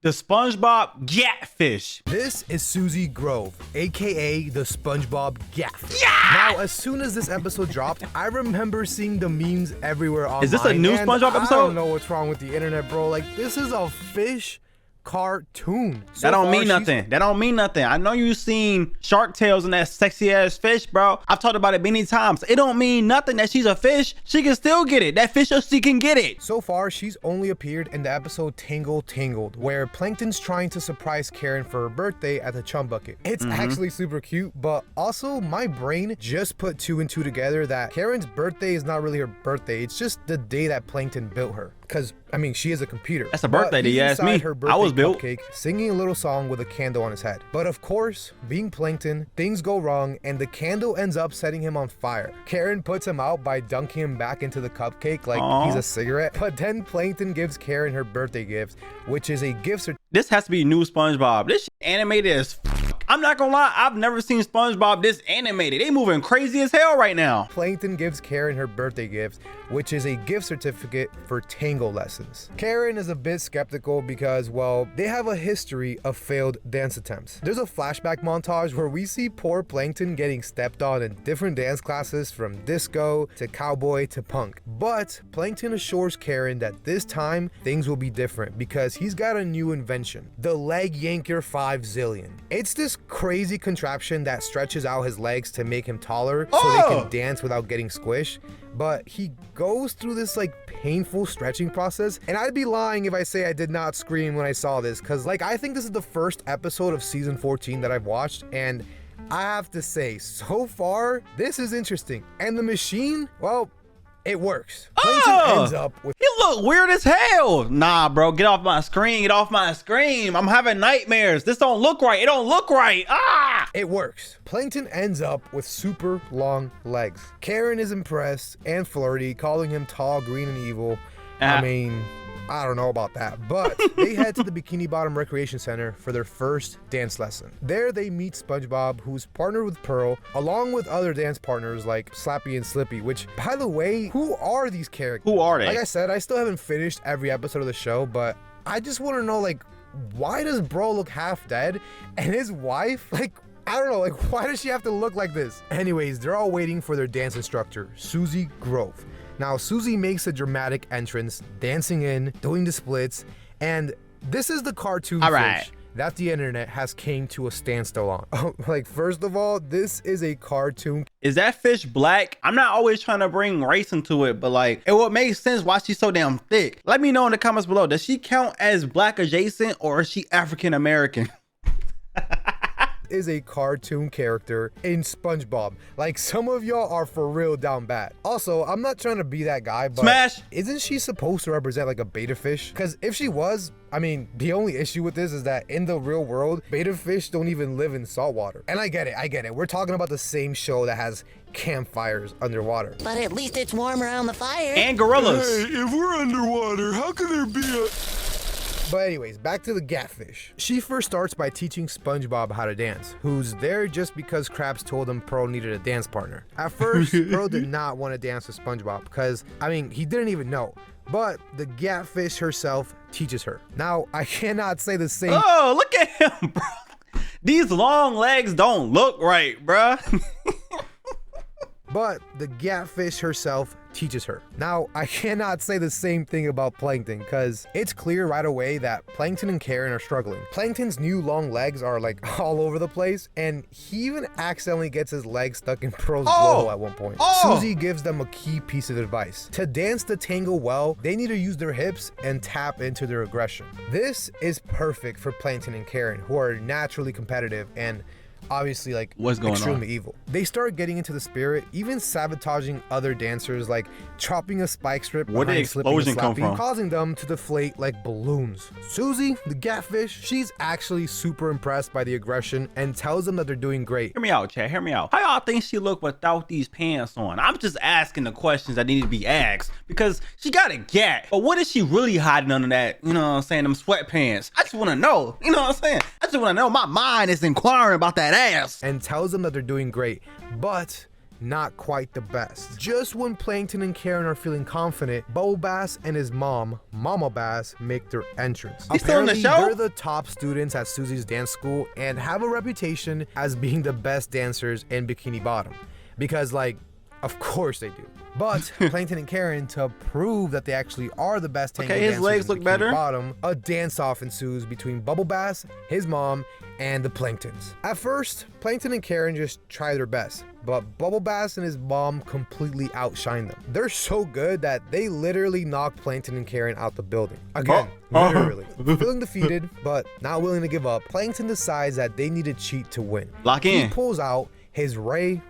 The SpongeBob Catfish. This is Suzie Grove, aka the SpongeBob Catfish. Yeah! Now, as soon as this episode dropped, I remember seeing the memes everywhere online. Is this a new SpongeBob episode? I don't know what's wrong with the internet, bro. Like, this is a fish cartoon. That don't mean nothing. That don't mean nothing. I know you've seen Shark Tales and that sexy ass fish, bro. I've talked about it many times. It don't mean nothing that she's a fish. She can still get it. That fish, she can get it. So far, she's only appeared in the episode Tangled, where Plankton's trying to surprise Karen for her birthday at the Chum Bucket. It's actually super cute, but also my brain just put 2 and 2 together that Karen's birthday is not really her birthday. It's just the day that Plankton built her. Because, I mean, she is a computer. That's a birthday day, you ask me. I was built. Cupcake, singing a little song with a candle on his head. But of course, being Plankton, things go wrong and the candle ends up setting him on fire. Karen puts him out by dunking him back into the cupcake like he's a cigarette. But then Plankton gives Karen her birthday gift, which is a gift certificate. This has to be new SpongeBob. This shit animated as fuck. I'm not gonna lie, I've never seen SpongeBob this animated. They moving crazy as hell right now. Plankton gives Karen her birthday gift, which is a gift certificate for tango lessons. Karen is a bit skeptical because, well, they have a history of failed dance attempts. There's a flashback montage where we see poor Plankton getting stepped on in different dance classes from disco to cowboy to punk. But Plankton assures Karen that this time things will be different because he's got a new invention, the Leg Yanker 5 Zillion. It's this crazy contraption that stretches out his legs to make him taller so they can dance without getting squished. But he goes through this like painful stretching process, and I'd be lying if I say I did not scream when I saw this, because like I think this is the first episode of season 14 that I've watched, and I have to say, so far this is interesting. And the machine, well, it works. Plankton ends up with— He look weird as hell. Nah, bro, get off my screen. Get off my screen. I'm having nightmares. This don't look right. It don't look right. Ah! It works. Plankton ends up with super long legs. Karen is impressed and flirty, calling him tall, green, and evil. I mean, I don't know about that, but they head to the Bikini Bottom Recreation Center for their first dance lesson. There they meet SpongeBob, who's partnered with Pearl, along with other dance partners like Slappy and Slippy, which, by the way, who are these characters? Who are they? Like I said, I still haven't finished every episode of the show, but I just want to know, like, why does Bro look half dead? And his wife, like, I don't know, like, why does she have to look like this? Anyways, they're all waiting for their dance instructor, Suzie Grove. Now, Suzie makes a dramatic entrance, dancing in, doing the splits, and this is the cartoon fish that the internet has came to a standstill on. Like, first of all, this is a cartoon. Is that fish black? I'm not always trying to bring race into it, but like, it would make sense why she's so damn thick. Let me know in the comments below. Does she count as black adjacent or is she African American? Is a cartoon character in SpongeBob. Like, some of y'all are for real down bad. Also, I'm not trying to be that guy, but Smash! Isn't she supposed to represent like a beta fish? Because if she was, I mean, the only issue with this is that in the real world, beta fish don't even live in salt water. And I get it. We're talking about the same show that has campfires underwater. But at least it's warm around the fire. And gorillas. Hey, if we're underwater, how could there be a— But anyways, back to the catfish. She first starts by teaching SpongeBob how to dance, who's there just because Krabs told him Pearl needed a dance partner. At first, Pearl did not want to dance with SpongeBob because, I mean, he didn't even know. But the catfish herself teaches her. Now, I cannot say the same— Oh, look at him, bro. These long legs don't look right, bro. But the catfish herself teaches her. Now, I cannot say the same thing about Plankton because it's clear right away that Plankton and Karen are struggling. Plankton's new long legs are like all over the place, and he even accidentally gets his legs stuck in Pearl's blowhole at one point. Suzie gives them a key piece of advice. To dance the tango well, they need to use their hips and tap into their aggression. This is perfect for Plankton and Karen, who are naturally competitive and obviously like extremely evil. They start getting into the spirit, even sabotaging other dancers, like chopping a spike strip Where did the explosion come from? Causing them to deflate like balloons. Suzie, the catfish, she's actually super impressed by the aggression and tells them that they're doing great. Hear me out, Chad. Hear me out. How y'all think she look without these pants on? I'm just asking the questions that need to be asked because she got a gat. But what is she really hiding under that? You know what I'm saying? Them sweatpants. I just want to know. You know what I'm saying? I just want to know. My mind is inquiring about that ass. And tells them that they're doing great. But not quite the best. Just when Plankton and Karen are feeling confident, Bubble Bass and his mom, Mama Bass, make their entrance. He's still in the show? They're the top students at Suzie's dance school and have a reputation as being the best dancers in Bikini Bottom. Because, like, of course they do. But Plankton and Karen, to prove that they actually are the best tango dancers his legs in look Bikini better. Bottom, a dance-off ensues between Bubble Bass, his mom, and the Planktons. At first, Plankton and Karen just try their best, but Bubble Bass and his mom completely outshine them. They're so good that they literally knock Plankton and Karen out the building. Again, literally. Feeling defeated, but not willing to give up, Plankton decides that they need to cheat to win. Lock in. He pulls out his Ray,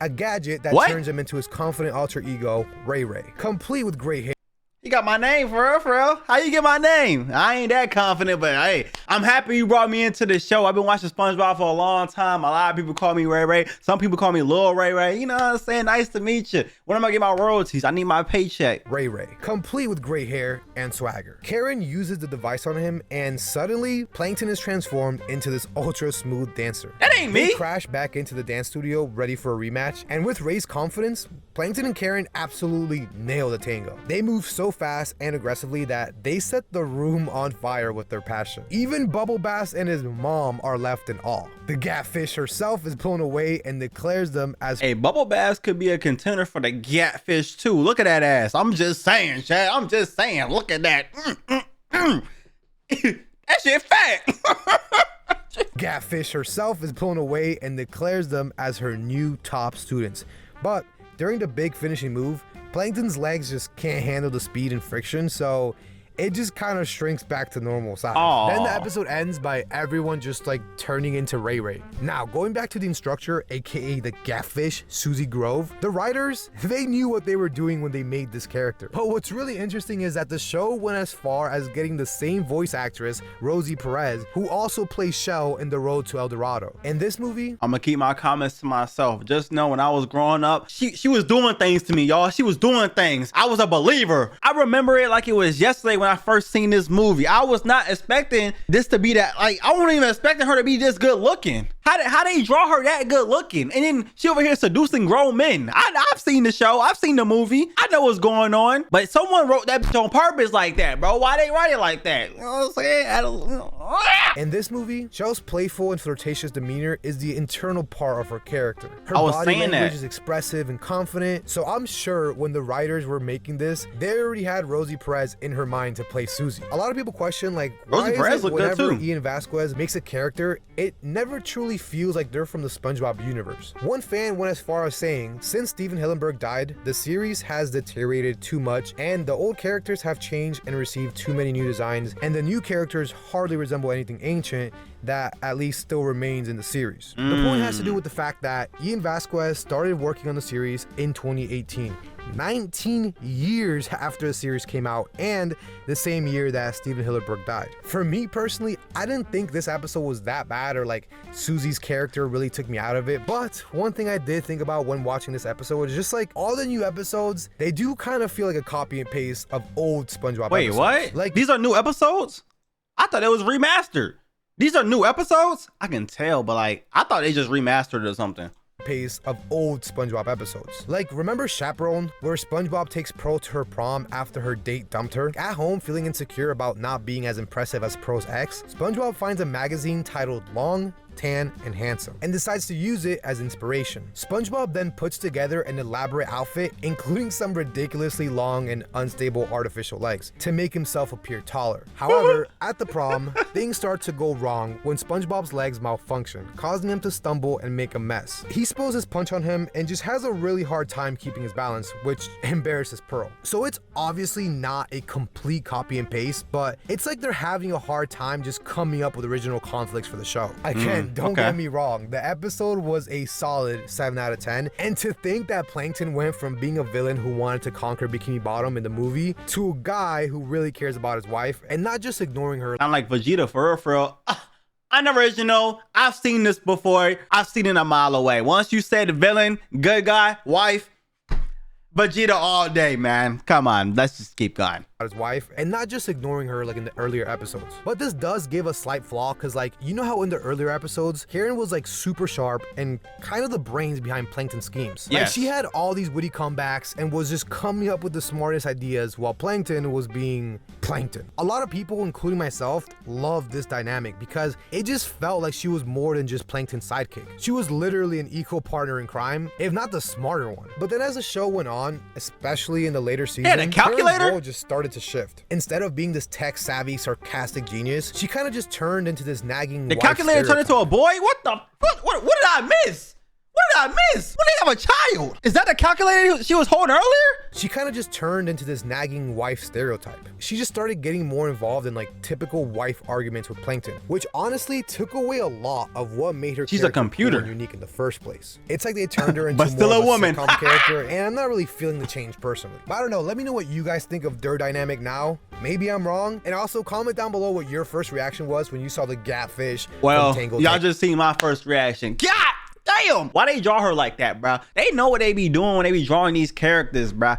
a gadget that turns him into his confident alter ego, Ray, complete with gray hair. You got my name, for real? How you get my name? I ain't that confident, but hey, I'm happy you brought me into the show. I've been watching SpongeBob for a long time. A lot of people call me Ray. Some people call me Lil Ray. You know what I'm saying? Nice to meet you. When am I get my royalties? I need my paycheck. Ray, complete with gray hair and swagger. Karen uses the device on him, and suddenly, Plankton is transformed into this ultra smooth dancer. That ain't me. They crash back into the dance studio, ready for a rematch, and with Ray's confidence, Plankton and Karen absolutely nail the tango. They move so fast and aggressively that they set the room on fire with their passion. Even Bubble Bass and his mom are left in awe. The Gatfish herself is blown away and declares them as Hey, Bubble Bass could be a contender for the Gatfish too. Look at that ass. I'm just saying, Chad. I'm just saying. Look at that. That shit fat. Gatfish herself is blown away and declares them as her new top students. But during the big finishing move, Plankton's legs just can't handle the speed and friction, so it just kind of shrinks back to normal size. Aww. Then the episode ends by everyone just like turning into Ray. Now, going back to the instructor, aka the Gatfish, Suzie Grove, the writers, they knew what they were doing when they made this character. But what's really interesting is that the show went as far as getting the same voice actress, Rosie Perez, who also plays Shell in The Road to El Dorado. In this movie, I'm gonna keep my comments to myself. Just know when I was growing up, she was doing things to me, y'all. She was doing things. I was a believer. I remember it like it was yesterday when I first seen this movie. I was not expecting this to be that, like, I wasn't even expecting her to be this good looking. How they draw her that good looking? And then she over here seducing grown men. I've seen the show. I've seen the movie. I know what's going on. But someone wrote that bitch on purpose like that, bro. Why they write it like that? You know what I'm saying? In this movie, Shell's playful and flirtatious demeanor is the internal part of her character. Her I was body saying language that. is expressive and confident, so I'm sure when the writers were making this, they already had Rosie Perez in her mind to play Suzie. A lot of people question, like, Rosie why Perez is it look good whenever too. Ian Vasquez makes a character, it never truly feels like they're from the SpongeBob universe. One fan went as far as saying, since Steven Hillenburg died, the series has deteriorated too much, and the old characters have changed and received too many new designs, and the new characters hardly resemble anything ancient that at least still remains in the series. The point has to do with the fact that Ian Vasquez started working on the series in 2018, 19 years after the series came out and the same year that Steven Hillenburg died. For me personally, I didn't think this episode was that bad or like Suzie's character really took me out of it, but one thing I did think about when watching this episode is just like all the new episodes, they do kind of feel like a copy and paste of old SpongeBob Wait, episodes. what? Like, these are new episodes? I thought it was remastered. These are new episodes? I can tell, but like, I thought they just remastered or something. pace of old SpongeBob episodes. Like, remember Chaperone, where SpongeBob takes Pearl to her prom after her date dumped her? At home, feeling insecure about not being as impressive as Pearl's ex, SpongeBob finds a magazine titled Long, Tan, and Handsome, and decides to use it as inspiration. SpongeBob then puts together an elaborate outfit, including some ridiculously long and unstable artificial legs, to make himself appear taller. However, at the prom, things start to go wrong when SpongeBob's legs malfunction, causing him to stumble and make a mess. He spills his punch on him and just has a really hard time keeping his balance, which embarrasses Pearl. So it's obviously not a complete copy and paste, but it's like they're having a hard time just coming up with original conflicts for the show. Again, don't get me wrong, the episode was a solid 7 out of 10, and to think that Plankton went from being a villain who wanted to conquer Bikini Bottom in the movie to a guy who really cares about his wife and not just ignoring her. I'm like Vegeta, for real. Unoriginal. I've seen this before. I've seen it a mile away. Once you say the villain, good guy, wife, Vegeta all day, man. Come on, let's just keep going. His wife and not just ignoring her like in the earlier episodes. But this does give a slight flaw because like, you know how in the earlier episodes, Karen was like super sharp and kind of the brains behind Plankton's schemes. Like Yes. she had all these witty comebacks and was just coming up with the smartest ideas while Plankton was being Plankton. A lot of people, including myself, loved this dynamic because it just felt like she was more than just Plankton's sidekick. She was literally an equal partner in crime, if not the smarter one. But then as the show went on, especially in the later season, Yeah, the calculator? Karen's role just started to shift. Instead of being this tech-savvy, sarcastic genius, she kind of just turned into this nagging The wife calculator turned into a boy? What the what did I miss? What did I miss? When they have a child? Is that the calculator she was holding earlier? She kind of just turned into this nagging wife stereotype. She just started getting more involved in like typical wife arguments with Plankton, which honestly took away a lot of what made her She's a character computer. cool and unique in the first place. It's like they turned her into But still more a of woman. sitcom character, and I'm not really feeling the change personally. But I don't know, let me know what you guys think of their dynamic now. Maybe I'm wrong, and also comment down below what your first reaction was when you saw the Gatfish Well, from Tango. y'all just seen my first reaction. God damn! Why they draw her like that, bro? They know what they be doing when they be drawing these characters, bro.